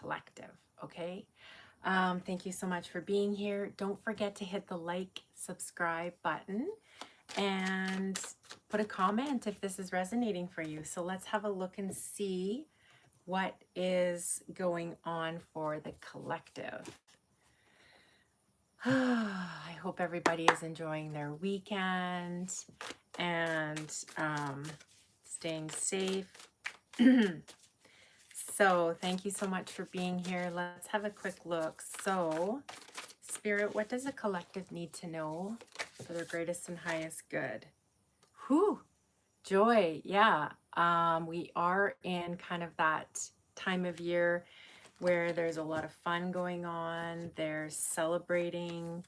collective, okay? Thank you so much for being here. Don't forget to hit the like, subscribe button and put a comment if this is resonating for you. So let's have a look and see what is going on for the collective. I hope everybody is enjoying their weekend and staying safe. So thank you so much for being here. Let's have a quick look. So Spirit, what does a collective need to know for their greatest and highest good? Whew, joy. Yeah. We are in kind of that time of year where there's a lot of fun going on. There's celebrating.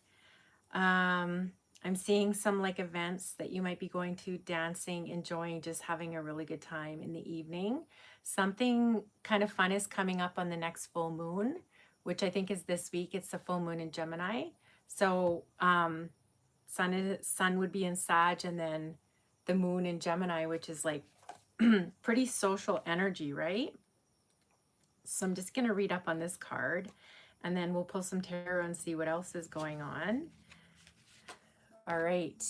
I'm seeing some like events that you might be going to, dancing, enjoying, just having a really good time in the evening. Something kind of fun is coming up on the next full moon, which I think is this week. It's the full moon in Gemini. So sun would be in Sag, and then the moon in Gemini, which is like pretty social energy, right? So I'm just going to read up on this card, and then we'll pull some tarot and see what else is going on. All right.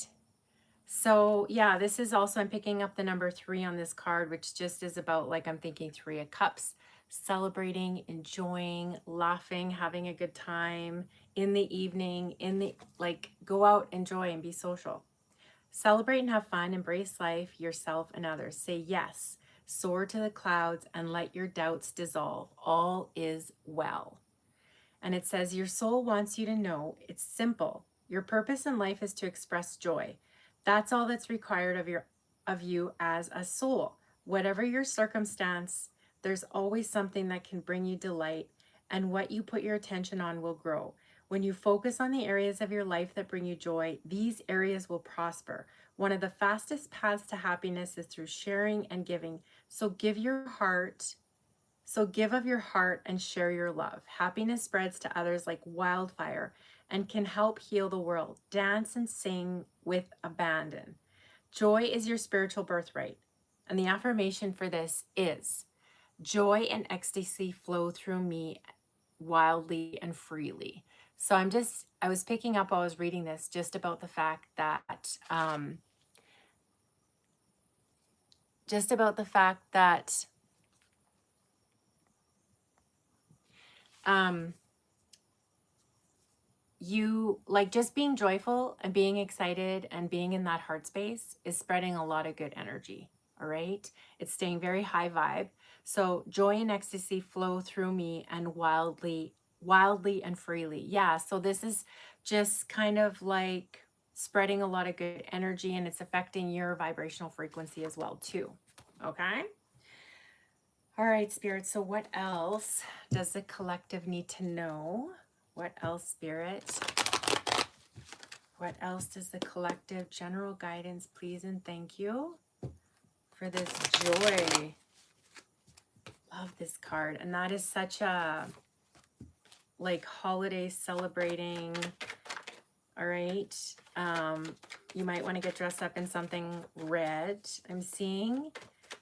So yeah, this is also, I'm picking up the number 3 on this card, which just is about, like, I'm thinking 3 of Cups, celebrating, enjoying, laughing, having a good time in the evening, like, go out, enjoy, and be social. Celebrate and have fun, embrace life, yourself, and others. Say yes, soar to the clouds, and let your doubts dissolve. All is well. And it says, your soul wants you to know it's simple. Your purpose in life is to express joy. That's all that's required of you as a soul. Whatever your circumstance, there's always something that can bring you delight, and what you put your attention on will grow. When you focus on the areas of your life that bring you joy, these areas will prosper. One of the fastest paths to happiness is through sharing and giving. So give of your heart and share your love. Happiness spreads to others like wildfire and can help heal the world. Dance and sing with abandon. Joy is your spiritual birthright. And the affirmation for this is, joy and ecstasy flow through me wildly and freely. So I was picking up while I was reading this just about the fact that, you, like, just being joyful and being excited and being in that heart space is spreading a lot of good energy. All right. It's staying very high vibe. So joy and ecstasy flow through me and wildly and freely. Yeah. So this is just kind of like spreading a lot of good energy, and it's affecting your vibrational frequency as well too. Okay. All right, Spirit. So what else does the collective need to know? What else, Spirit? What else does the collective? General guidance, please and thank you for this joy. Love this card. And that is such a, like, holiday celebrating. All right. You might want to get dressed up in something red. I'm seeing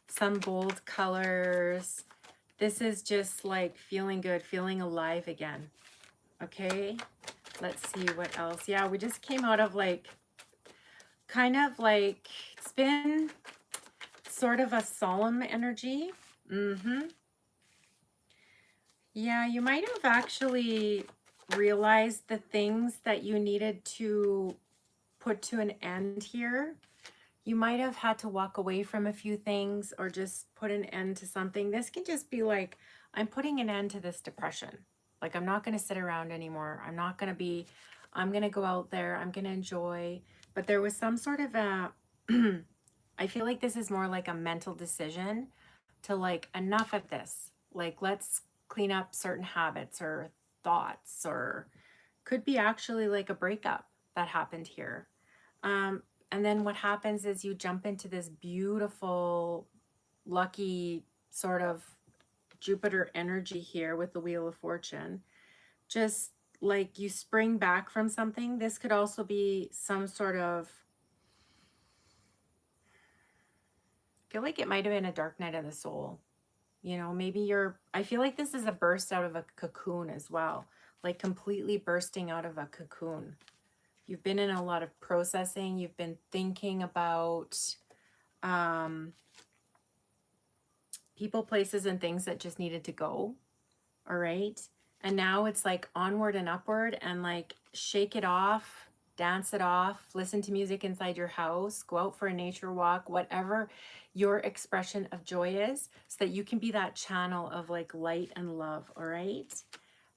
some bold colors. This is just like feeling good, feeling alive again. Okay. Let's see what else. Yeah, we just came out of like, kind of like, it's been sort of a solemn energy. Yeah, you might have actually realized the things that you needed to put to an end here. You might have had to walk away from a few things or just put an end to something. This can just be like, I'm putting an end to this depression. Like, I'm not going to sit around anymore. I'm going to go out there. I'm going to enjoy. But there was some sort of a, I feel like this is more like a mental decision to, like, enough of this. Like, let's clean up certain habits or thoughts, or could be actually like a breakup that happened here. And then what happens is you jump into this beautiful, lucky sort of Jupiter energy here with the Wheel of Fortune. Just like you spring back from something. This could also be some sort of, I feel like it might have been a dark night of the soul. You know, maybe you're, I feel like this is a burst out of a cocoon as well, like completely bursting out of a cocoon. You've been in a lot of processing. You've been thinking about people, places, and things that just needed to go. All right. And now it's like onward and upward, and like shake it off, dance it off, listen to music inside your house, go out for a nature walk, whatever your expression of joy is, so that you can be that channel of like light and love. All right.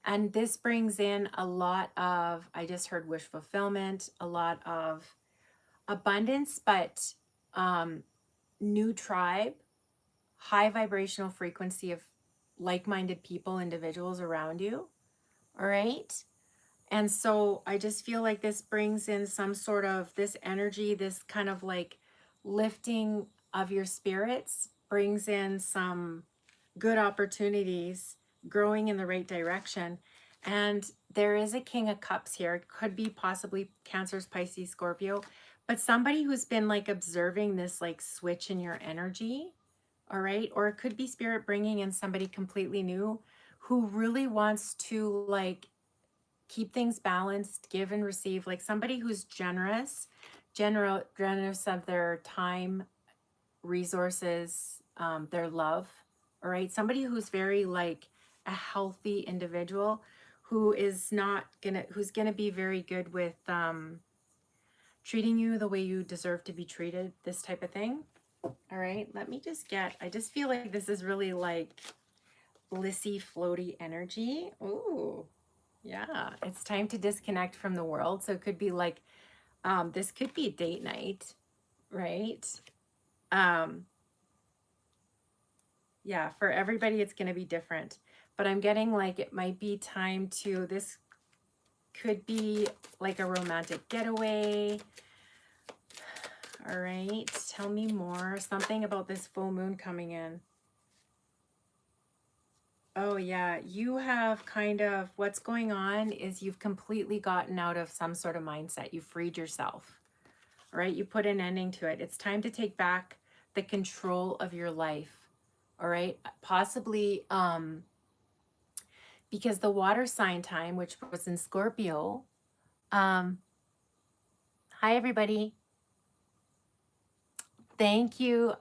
And this brings in a lot of, I just heard wish fulfillment, a lot of abundance, but new tribe, high vibrational frequency of like-minded people, individuals around you. All right. And so I just feel like this brings in some sort of this energy, this kind of like lifting of your spirits, brings in some good opportunities, growing in the right direction. And there is a King of Cups here. It could be possibly Cancers, Pisces, Scorpio, but somebody who's been like observing this like switch in your energy. All right. Or it could be Spirit bringing in somebody completely new who really wants to like keep things balanced, give and receive, like somebody who's generous, generous of their time, resources, their love. All right. Somebody who's very like a healthy individual who is not gonna, who's gonna be very good with treating you the way you deserve to be treated, this type of thing. All right. Let me just get, I just feel like this is really like blissy, floaty energy. Ooh. Yeah, it's time to disconnect from the world. So it could be like, this could be date night, right? Yeah, for everybody, it's going to be different. But I'm getting like it might be time to, this could be like a romantic getaway. All right, tell me more. Something about this full moon coming in. Oh, yeah, you have kind of, what's going on is you've completely gotten out of some sort of mindset. You freed yourself. All right, you put an ending to it. It's time to take back the control of your life. All right, possibly because the water sign time, which was in Scorpio. Hi everybody. Thank you.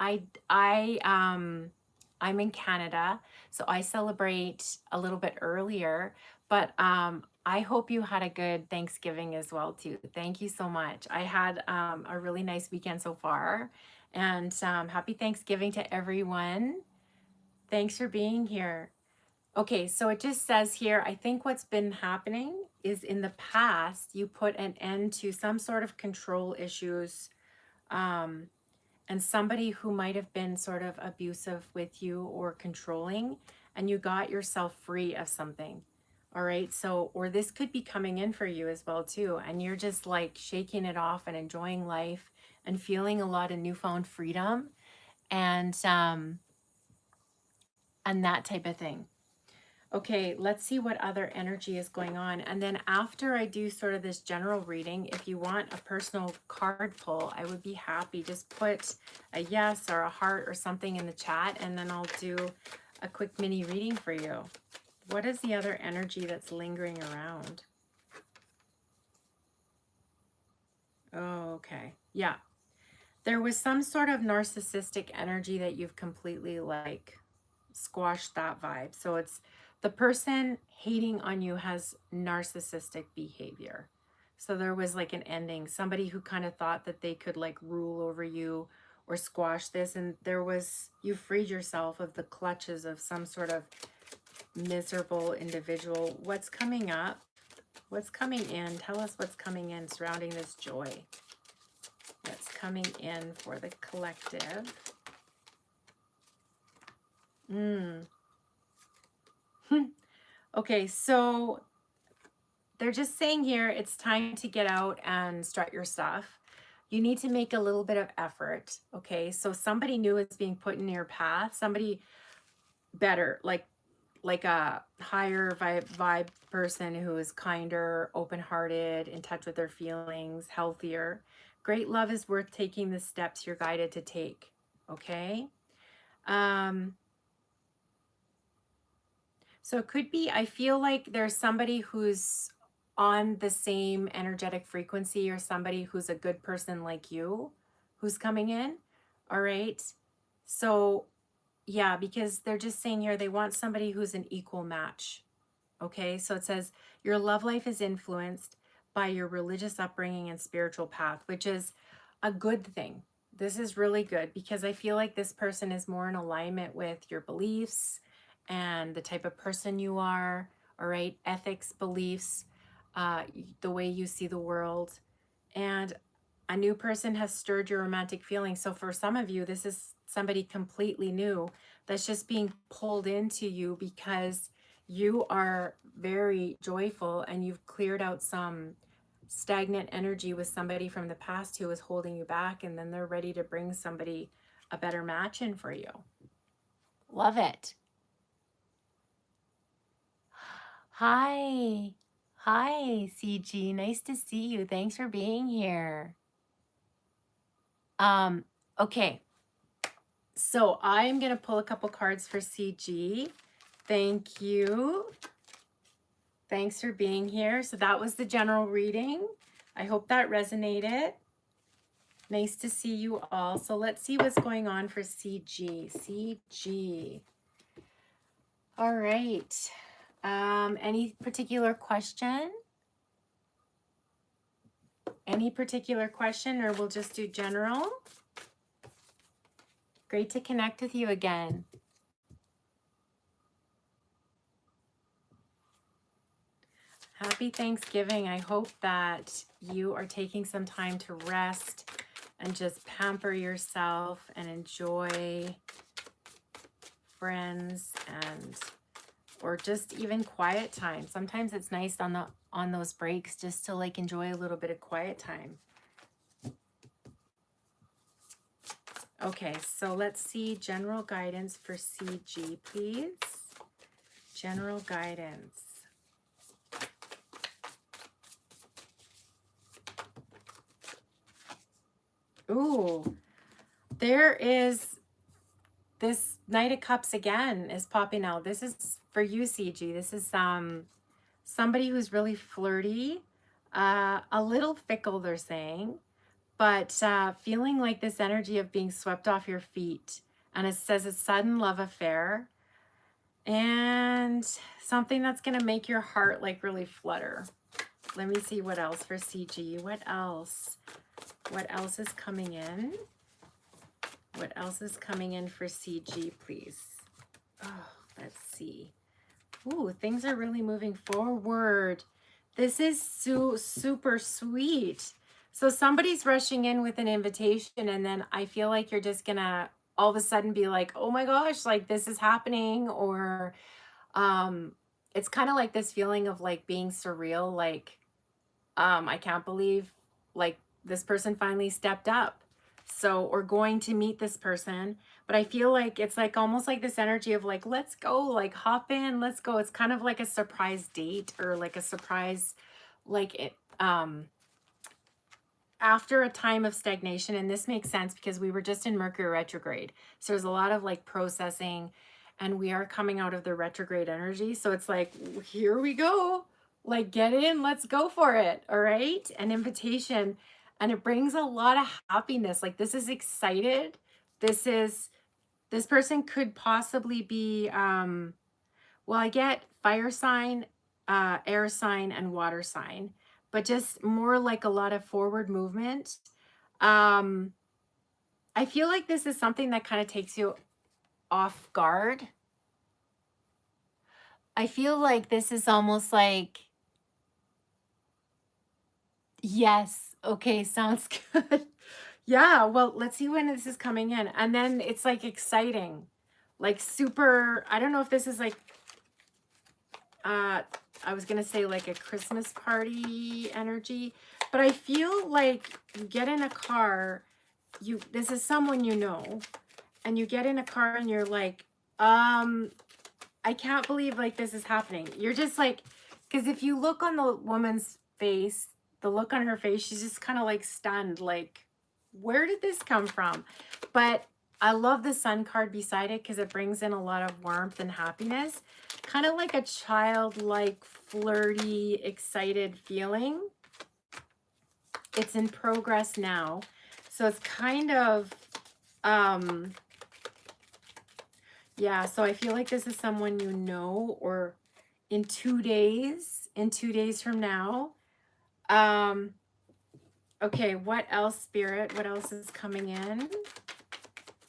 I'm in Canada, so I celebrate a little bit earlier, but I hope you had a good Thanksgiving as well too. Thank you so much. I had a really nice weekend so far, and happy Thanksgiving to everyone. Thanks for being here. Okay, so it just says here, I think what's been happening is in the past, you put an end to some sort of control issues, and somebody who might have been sort of abusive with you or controlling, and you got yourself free of something. All right, so, or this could be coming in for you as well too, and you're just like shaking it off and enjoying life and feeling a lot of newfound freedom and that type of thing. Okay, let's see what other energy is going on. And then after I do sort of this general reading, if you want a personal card pull, I would be happy. Just put a yes or a heart or something in the chat, and then I'll do a quick mini reading for you. What is the other energy that's lingering around? Oh, okay. Yeah. There was some sort of narcissistic energy that you've completely like squashed that vibe. So it's the person hating on you has narcissistic behavior. So there was like an ending, somebody who kind of thought that they could like rule over you or squash this. And there was, you freed yourself of the clutches of some sort of miserable individual. What's coming up? What's coming in? Tell us what's coming in surrounding this joy. What's coming in for the collective? Okay, so they're just saying here it's time to get out and strut your stuff. You need to make a little bit of effort. Okay, so somebody new is being put in your path, somebody better, like a higher vibe person who is kinder, open-hearted, in touch with their feelings, healthier. Great love is worth taking the steps you're guided to take. Okay. So it could be, I feel like there's somebody who's on the same energetic frequency, or somebody who's a good person like you who's coming in. All right. So yeah, because they're just saying here they want somebody who's an equal match. Okay, so it says your love life is influenced by your religious upbringing and spiritual path, which is a good thing. This is really good because I feel like this person is more in alignment with your beliefs and the type of person you are, all right, ethics, beliefs, the way you see the world. And a new person has stirred your romantic feelings. So for some of you, this is somebody completely new that's just being pulled into you because you are very joyful and you've cleared out some stagnant energy with somebody from the past who was holding you back, and then they're ready to bring somebody, a better match in for you. Love it. Hi. Hi, CG. Nice to see you. Thanks for being here. Okay. So I'm going to pull a couple cards for CG. Thank you. Thanks for being here. So that was the general reading. I hope that resonated. Nice to see you all. So let's see what's going on for CG. CG. All right. Any particular question? Any particular question, or we'll just do general? Great to connect with you again. Happy Thanksgiving. I hope that you are taking some time to rest and just pamper yourself and enjoy friends and or just even quiet time. Sometimes it's nice on those breaks just to like enjoy a little bit of quiet time. Okay, so let's see general guidance for CG, please. General guidance. Ooh, there is this Knight of Cups again is popping out. This is for you, CG. This is somebody who's really flirty, a little fickle, they're saying, but feeling like this energy of being swept off your feet. And it says a sudden love affair and something that's going to make your heart like really flutter. Let me see what else for CG. What else? What else is coming in? What else is coming in for CG, please? Oh, let's see. Ooh, things are really moving forward. This is super sweet. So somebody's rushing in with an invitation, and then I feel like you're just gonna all of a sudden be like, oh my gosh, like this is happening. Or it's kind of like this feeling of like being surreal, like I can't believe like this person finally stepped up. So, or going to meet this person, but I feel like it's like almost like this energy of like, let's go, like hop in, let's go. It's kind of like a surprise date, or like a surprise, like it, after a time of stagnation. And this makes sense because we were just in Mercury retrograde. So there's a lot of like processing, and we are coming out of the retrograde energy. So it's like, here we go, like get in, let's go for it. All right. An invitation. And it brings a lot of happiness. Like this is excited. This person could possibly be, well, I get fire sign, air sign, and water sign, but just more like a lot of forward movement. I feel like this is something that kind of takes you off guard. I feel like this is almost like, yes, okay, sounds good. Yeah, well, let's see when this is coming in. And then it's like exciting, like super, I don't know if this is like, I was gonna say like a Christmas party energy, but I feel like you get in a car, this is someone you know, and you get in a car and you're like, I can't believe like this is happening. You're just like, because if you look on the woman's face, the look on her face, she's just kind of like stunned, like, where did this come from? But I love the sun card beside it because it brings in a lot of warmth and happiness. Kind of like a childlike, flirty, excited feeling. It's in progress now. So it's kind of, yeah, so I feel like this is someone you know, or in 2 days from now. Okay, what else, Spirit? What else is coming in?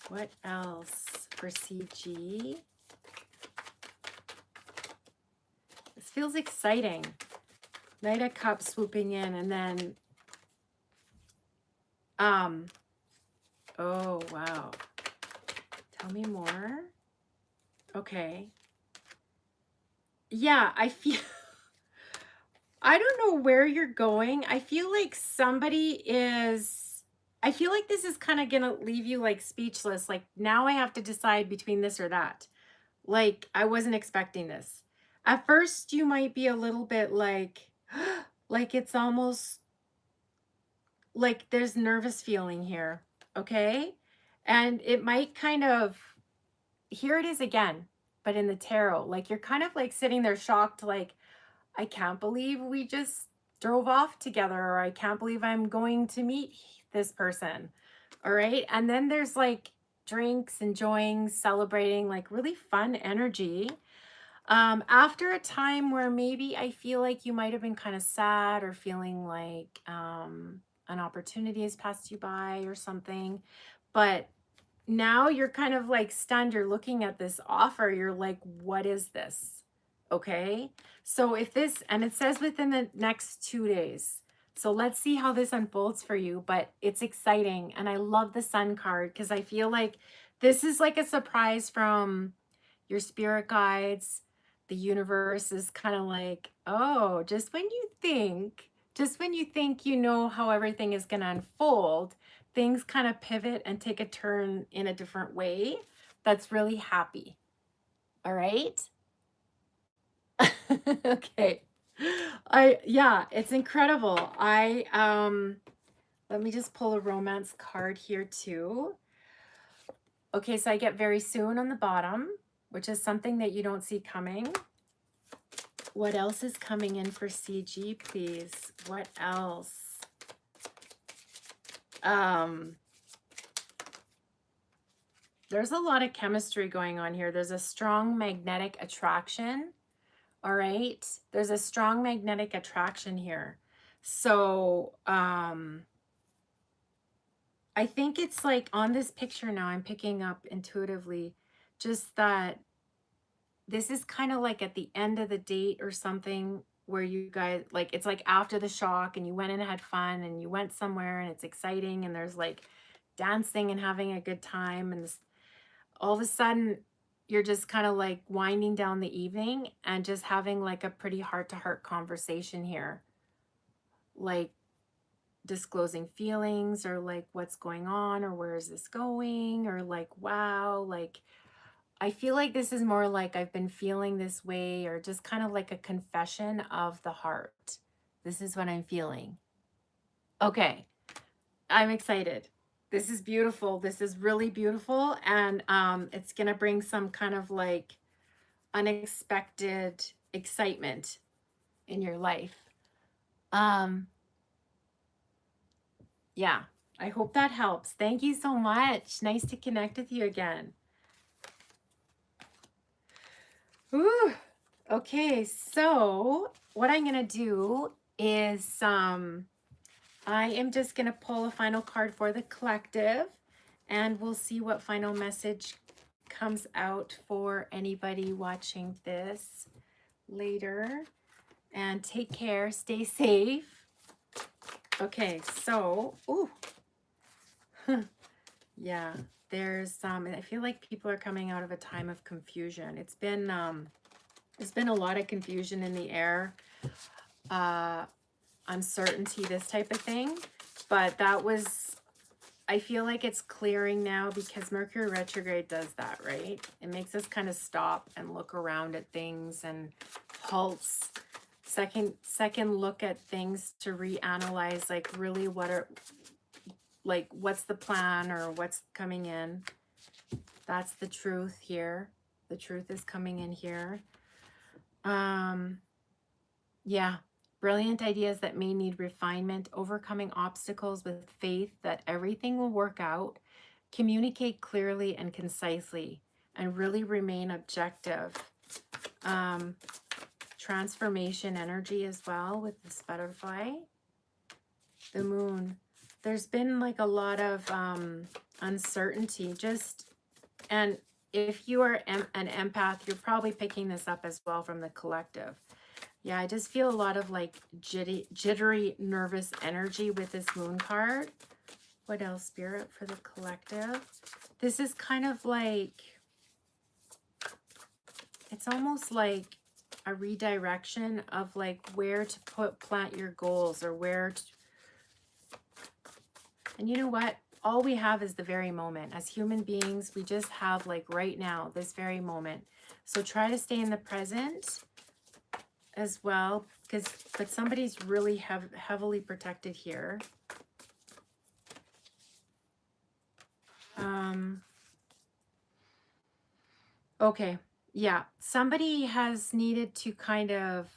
What else for CG? This feels exciting. Knight of Cups swooping in, and then, oh, wow. Tell me more. Okay. Yeah, I feel, I don't know where you're going. I feel like somebody is, I feel like this is kind of going to leave you like speechless. Like now I have to decide between this or that. Like I wasn't expecting this. At first you might be a little bit like, like it's almost like there's nervous feeling here. Okay. And it might kind of, here it is again, but in the tarot, like you're kind of like sitting there shocked, like, I can't believe we just drove off together, or I can't believe I'm going to meet this person. All right. And then there's like drinks, enjoying, celebrating, like really fun energy. After a time where maybe I feel like you might have been kind of sad or feeling like an opportunity has passed you by or something. But now you're kind of like stunned. You're looking at this offer. You're like, what is this? Okay. So if this, and it says within the next 2 days. So let's see how this unfolds for you, but it's exciting. And I love the sun card because I feel like this is like a surprise from your spirit guides. The universe is kind of like, oh, just when you think you know how everything is going to unfold, things kind of pivot and take a turn in a different way. That's really happy. All right. Okay. Yeah, it's incredible. Let me just pull a romance card here too. Okay, so I get very soon on the bottom, which is something that you don't see coming. What else is coming in for CG, please? What else? There's a lot of chemistry going on here. There's a strong magnetic attraction. All right. There's a strong magnetic attraction here. So, I think it's like on this picture now, I'm picking up intuitively just that this is kind of like at the end of the date or something where you guys, like, it's like after the shock and you went and had fun and you went somewhere and it's exciting and there's like dancing and having a good time. And this, all of a sudden, you're just kind of like winding down the evening and just having like a pretty heart-to-heart conversation here. Like, disclosing feelings or like what's going on or where is this going or like, wow, like I feel like this is more like I've been feeling this way, or just kind of like a confession of the heart. This is what I'm feeling. Okay, I'm excited. This is beautiful. This is really beautiful, and it's gonna bring some kind of like unexpected excitement in your life. Yeah, I hope that helps. Thank you so much. Nice to connect with you again. Ooh. Okay, so what I'm going to do is I am just going to pull a final card for the collective, and we'll see what final message comes out for anybody watching this later. And take care, stay safe. Okay, so, ooh. Yeah, there's I feel like people are coming out of a time of confusion. It's been there's been a lot of confusion in the air, uncertainty, this type of thing. But that was, I feel like it's clearing now because Mercury retrograde does that, right? It makes us kind of stop and look around at things and halts. Second look at things to reanalyze, like really what are, like what's the plan or what's coming in. That's the truth here. The truth is coming in here. Yeah. Brilliant ideas that may need refinement, overcoming obstacles with faith that everything will work out, communicate clearly and concisely, and really remain objective. Transformation energy as well with this butterfly. The moon. There's been like a lot of uncertainty. And if you are an empath, you're probably picking this up as well from the collective. Yeah, I just feel a lot of like jittery, nervous energy with this moon card. What else, Spirit, for the collective? This is kind of like, it's almost like a redirection of like where to plant your goals, or where to, and you know what? All we have is the very moment. As human beings, we just have like right now, this very moment. So try to stay in the present as well, but somebody's really heavily protected here. Okay, yeah, somebody has needed to kind of,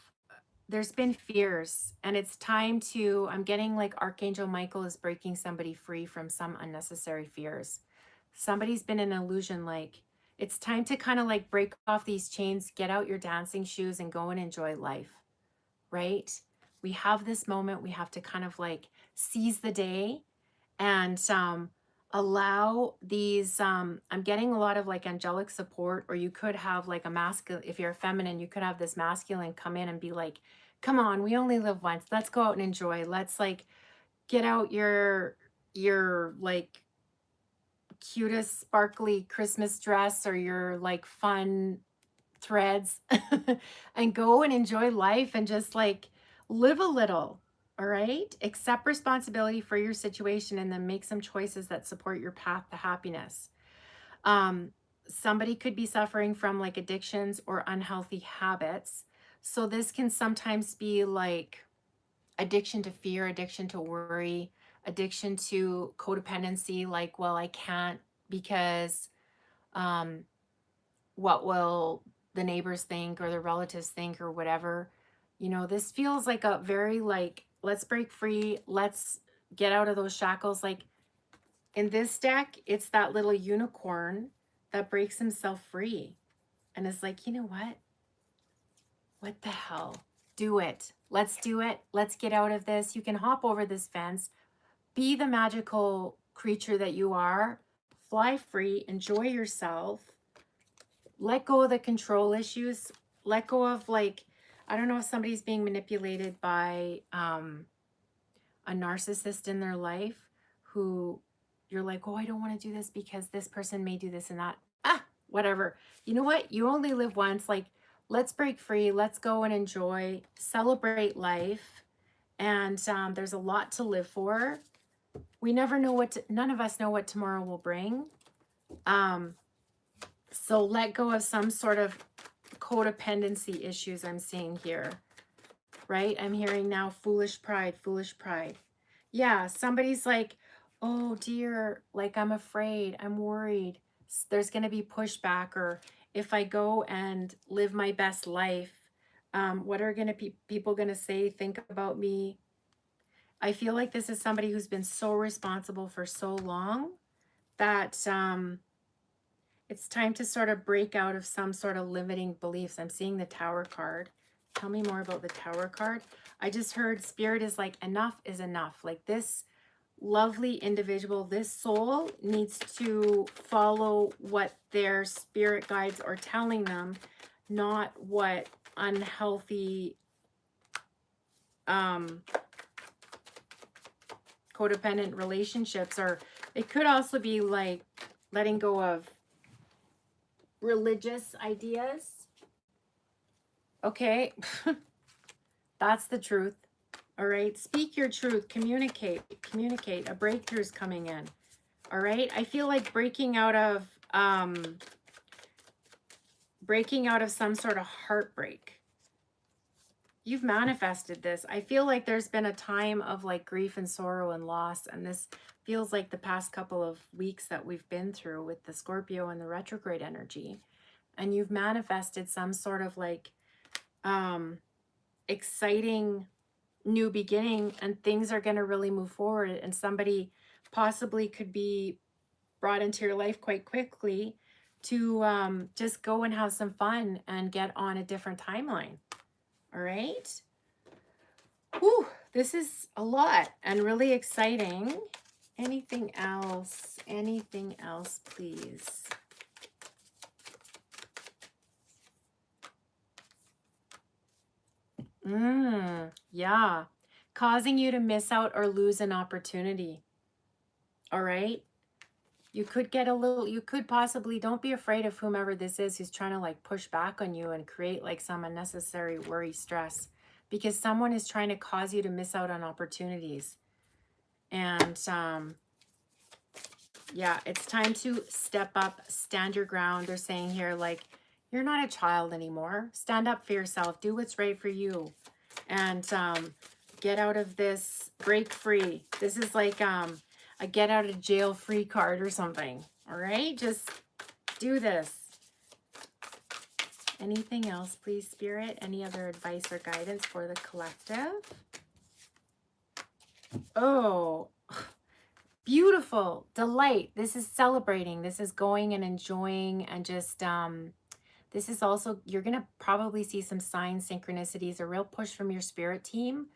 there's been fears, and it's time to, I'm getting like Archangel Michael is breaking somebody free from some unnecessary fears. Somebody's been in an illusion, like it's time to kind of like break off these chains, get out your dancing shoes and go and enjoy life, right? We have this moment, we have to kind of like seize the day and allow these, I'm getting a lot of like angelic support, or you could have like a masculine, if you're a feminine, you could have this masculine come in and be like, come on, we only live once. Let's go out and enjoy. Let's like get out your like cutest sparkly Christmas dress or your like fun threads and go and enjoy life and just like live a little. All right. Accept responsibility for your situation and then make some choices that support your path to happiness. Somebody could be suffering from like addictions or unhealthy habits. So this can sometimes be like addiction to fear, addiction to worry, addiction to codependency, like, well, I can't because what will the neighbors think or the relatives think or whatever. You know, this feels like a very like, let's break free, let's get out of those shackles. Like in this deck, it's that little unicorn that breaks himself free and is like, you know what the hell, do it. Let's do it. Let's get out of this. You can hop over this fence, be the magical creature that you are, fly free, enjoy yourself. Let go of the control issues. Let go of like, I don't know if somebody's being manipulated by a narcissist in their life who you're like, oh, I don't want to do this because this person may do this and that. Whatever. You know what? You only live once. Like, let's break free. Let's go and enjoy, celebrate life. And there's a lot to live for. We never know none of us know what tomorrow will bring. So let go of some sort of codependency issues I'm seeing here, right? I'm hearing now foolish pride, foolish pride. Yeah, somebody's like, oh dear, like I'm afraid, I'm worried. There's going to be pushback, or if I go and live my best life, what are going to people going to say, think about me? I feel like this is somebody who's been so responsible for so long that it's time to sort of break out of some sort of limiting beliefs. I'm seeing the Tower card. Tell me more about the Tower card. I just heard Spirit is like, enough is enough. Like this lovely individual, this soul needs to follow what their spirit guides are telling them, not what unhealthy codependent relationships are. It could also be like letting go of religious ideas. Okay. That's the truth. All right. Speak your truth. Communicate. A breakthrough is coming in. All right. I feel like breaking out of some sort of heartbreak. you've manifested this. I feel like there's been a time of like grief and sorrow and loss, and this feels like the past couple of weeks that we've been through with the Scorpio and the retrograde energy. And you've manifested some sort of like exciting new beginning, and things are going to really move forward, and somebody possibly could be brought into your life quite quickly to just go and have some fun and get on a different timeline. All right. Whew, this is a lot and really exciting. Anything else? Anything else, please? Yeah. Causing you to miss out or lose an opportunity. All right. You could get a little, you could possibly, don't be afraid of whomever this is who's trying to like push back on you and create like some unnecessary worry, stress, because someone is trying to cause you to miss out on opportunities. And yeah, it's time to step up, stand your ground. They're saying here, like, you're not a child anymore. Stand up for yourself. Do what's right for you. And get out of this, break free. This is like a get out of jail free card or something. All right, just do this. Anything else, please, Spirit? Any other advice or guidance for the collective? Oh, beautiful. Delight. This is celebrating. This is going and enjoying, and just this is also, you're going to probably see some signs, synchronicities, a real push from your spirit team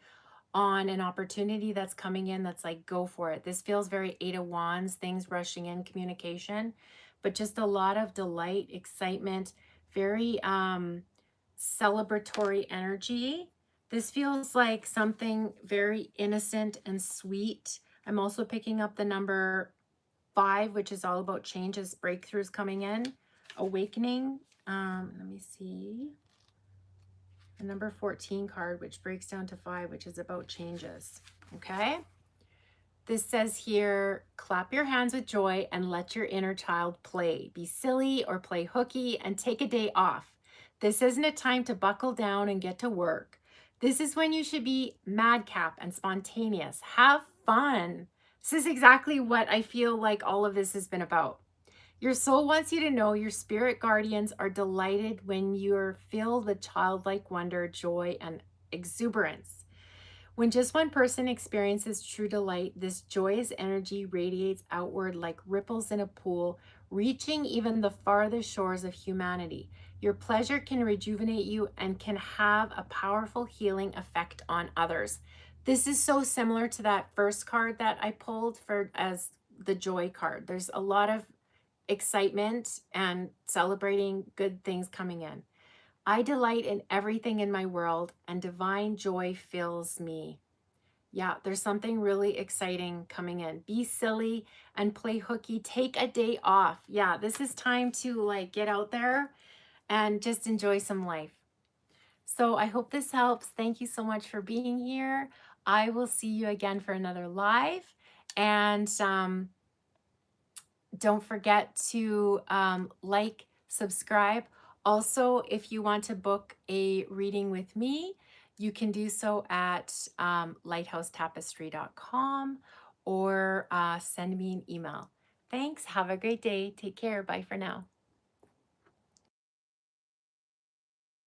on an opportunity that's coming in that's like, go for it. This feels very Eight of Wands, things rushing in, communication, but just a lot of delight, excitement, very celebratory energy. This feels like something very innocent and sweet. I'm also picking up the number 5, which is all about changes, breakthroughs coming in, awakening. Let me see. The number 14 card, which breaks down to 5, which is about changes. Okay. This says here, clap your hands with joy and let your inner child play. Be silly or play hooky and take a day off. This isn't a time to buckle down and get to work. This is when you should be madcap and spontaneous. Have fun. This is exactly what I feel like all of this has been about. Your soul wants you to know your spirit guardians are delighted when you're filled with childlike wonder, joy, and exuberance. When just one person experiences true delight, this joyous energy radiates outward like ripples in a pool, reaching even the farthest shores of humanity. Your pleasure can rejuvenate you and can have a powerful healing effect on others. This is so similar to that first card that I pulled for as the joy card. There's a lot of excitement and celebrating good things coming in. I delight in everything in my world, and divine joy fills me. Yeah, there's something really exciting coming in. Be silly and play hooky. Take a day off. Yeah, this is time to like get out there and just enjoy some life. So I hope this helps. Thank you so much for being here. I will see you again for another live. And don't forget to like, subscribe. Also, if you want to book a reading with me, you can do so at lighthousetapestry.com or send me an email. Thanks. Have a great day. Take care. Bye for now.